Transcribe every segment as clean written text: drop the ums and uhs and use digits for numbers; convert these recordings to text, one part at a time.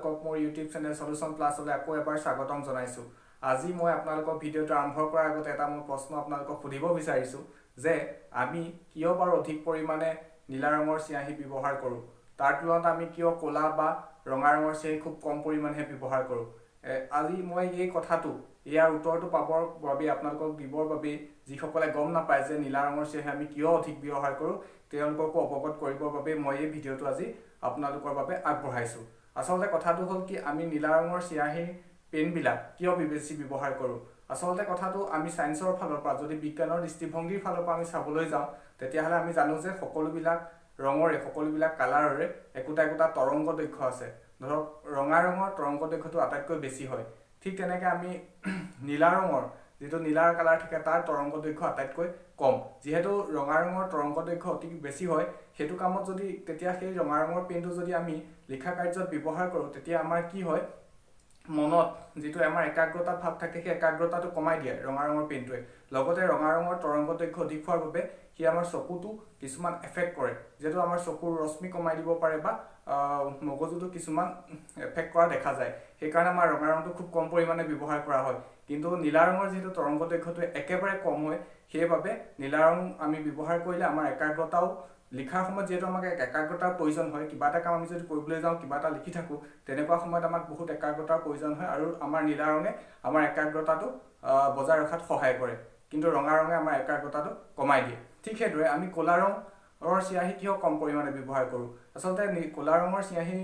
আপোনালোকক মোৰ YouTube channel solution প্লাছলৈ আকৌ এবাৰ স্বাগতম জনাইছো। আজি মই আপোনালোকক ভিডিঅ'টো আৰম্ভ কৰাৰ আগতে এটা মই প্ৰশ্ন আপোনালোকক সুধিব বিচাৰিছো যে আমি কিয় বাৰু অধিক পৰিমাণে নীলা ৰঙৰ চিয়াহী ব্যৱহাৰ কৰো, তাৰ তুলনাত আমি কিয় ক'লা বা ৰঙা ৰঙৰ চিয়াহী খুব কম পৰিমাণে ব্যৱহাৰ কৰো। আজি মই এই কথাটো ইয়াৰ উত্তৰটো পাবৰ বাবে আপোনালোকক দিবৰ বাবে যিসকলে গম নাপায় যে নীলা ৰঙৰ চিয়াহী আমি কিয় অধিক ব্যৱহাৰ কৰো তেওঁলোকক অৱগত কৰিবৰ বাবে মই এই ভিডিঅ'টো আজি আপোনালোকৰ বাবে আগবঢ়াইছো। আসলতে কথাটো হ'ল কি আমি নীলা ৰঙৰ চিয়াহী পেনবিলাক কিয় বেছি ব্যৱহাৰ কৰো। আসলতে কথাটো আমি সায়েন্সৰ ফালৰ পৰা যদি বিজ্ঞানৰ দৃষ্টিভংগীৰ ফালৰ পৰা আমি চাবলৈ যাওঁ তেতিয়াহ'লে আমি জানো যে সকলোবিলাক ৰঙৰে সকলোবিলাক কালাৰৰে একোটা একোটা তৰংগ দৈৰ্ঘ্য আছে। ধৰক ৰঙা ৰঙৰ তৰংগ দৈৰ্ঘ্যটো আটাইতকৈ বেছি হয়, ঠিক তেনেকৈ আমি নীলা ৰঙৰ যেটো নীলাৰ কালাৰ থাকে তাৰ তৰংগ দৈৰ্ঘ্য আটাইতকৈ কম। যেহেতু ৰঙা ৰঙৰ তৰংগ দৈৰ্ঘ্য অতি বেছি হয় সেইটো কামত যদি তেতিয়া সেই ৰঙা ৰঙৰ পেনটো যদি আমি লিখা কাৰ্যত ব্যৱহাৰ কৰো তেতিয়া আমাৰ কি হয় মনত যেটো আমাৰ একাগ্ৰতা ভাৱ থাকে সেই একাগ্ৰতাটো কমাই দিয়ে ৰঙা ৰঙৰ পেনটোৱে। লগতে ৰঙা ৰঙৰ তৰংগ দৈৰ্ঘ্য অধিক হোৱাৰ বাবে কি আমাৰ চকুটো কিছুমান এফেক্ট কৰে, যেটো আমাৰ চকুৰ ৰশ্মি কমাই দিব পাৰে বা মগজুটো কিছুমান এফেক্ট কৰা দেখা যায়। সেই কাৰণে আমাৰ ৰঙা ৰংটো খুব কম পৰিমাণে ব্যৱহাৰ কৰা হয়। কিন্তু নীলা ৰঙৰ যেটো তৰংগ দৈৰ্ঘ্যটো একেবাৰে কম হয় সেইবাবে নীলা ৰং আমি ব্যৱহাৰ কৰিলে আমাৰ একাগ্ৰতাও লিখাৰ সময়ত যেটো আমাক একাগ্ৰতাৰ প্ৰয়োজন হয়, কিবা এটা কাম আমি যদি কৰিবলৈ যাওঁ কিবা এটা লিখি থাকো তেনেকুৱা সময়ত আমাক বহুত একাগ্ৰতাৰ প্ৰয়োজন হয় আৰু আমাৰ নীলা ৰঙে আমাৰ একাগ্ৰতাটো বজাই ৰখাত সহায় কৰে, কিন্তু ৰঙা ৰঙে আমাৰ একাগ্ৰতাটো কমাই দিয়ে। ঠিক সেইদৰে আমি ক'লা ৰঙৰ চিয়াহী কিয় কম পৰিমাণে ব্যৱহাৰ কৰো। আসলতে ক'লা ৰঙৰ চিয়াহী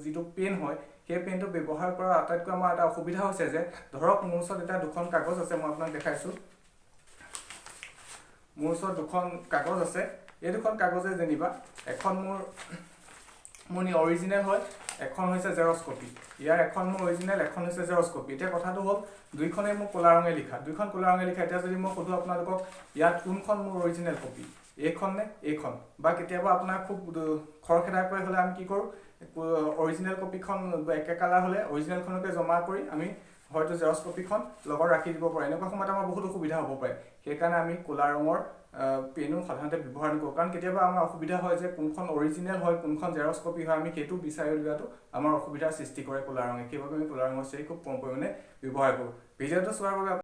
যেটো পেন হয় সেই পেনটো ব্যৱহাৰ কৰাৰ আটাইতকৈ আমাৰ এটা অসুবিধা হৈছে যে ধৰক মোৰ ওচৰত এটা দুখন কাগজ আছে, মই আপোনাক দেখাইছো। মোৰ ওচৰত দুখন কাগজ আছে, এই দুখন কাগজে যেনিবা এখন মোৰ অৰিজিনেল হয়, এখন হৈছে জেৰক্স কপি। ইয়াৰ এখন মোৰ অৰিজিনেল, এখন হৈছে জেৰক্স কপি। এতিয়া কথাটো হ'ল দুইখনেই মোৰ ক'লা ৰঙে লিখা, দুইখন ক'লা ৰঙে লিখা। এতিয়া যদি মই সুধো আপোনালোকক ইয়াত কোনখন মোৰ অৰিজিনেল কপি, এইখন নে এইখন, বা কেতিয়াবা আপোনাৰ খুব খৰখেদাকৈ হ'লে আমি কি কৰো অৰিজিনেল কপিখন একে কালাৰ হ'লে অৰিজিনেলখনকে জমা কৰি আমি হয়তো জেৰক্স কপিখন লগত ৰাখি দিব পাৰে। এনেকুৱা সময়ত আমাৰ বহুত অসুবিধা হ'ব পাৰে। সেইকাৰণে আমি ক'লা ৰঙৰ পেনো সাধাৰণতে ব্যৱহাৰ নকৰোঁ, কাৰণ কেতিয়াবা আমাৰ অসুবিধা হয় যে কোনখন অৰিজিনেল হয় কোনখন জেৰক্স কপি হয় আমি সেইটো বিচাৰি উলিওৱাটো আমাৰ অসুবিধাৰ সৃষ্টি কৰে ক'লা ৰঙে। সেইবাবে আমি ক'লা ৰঙৰ চিয়াহী খুব কম পৰিমাণে ব্যৱহাৰ কৰোঁ। ভিডিঅ'টো চোৱাৰ বাবে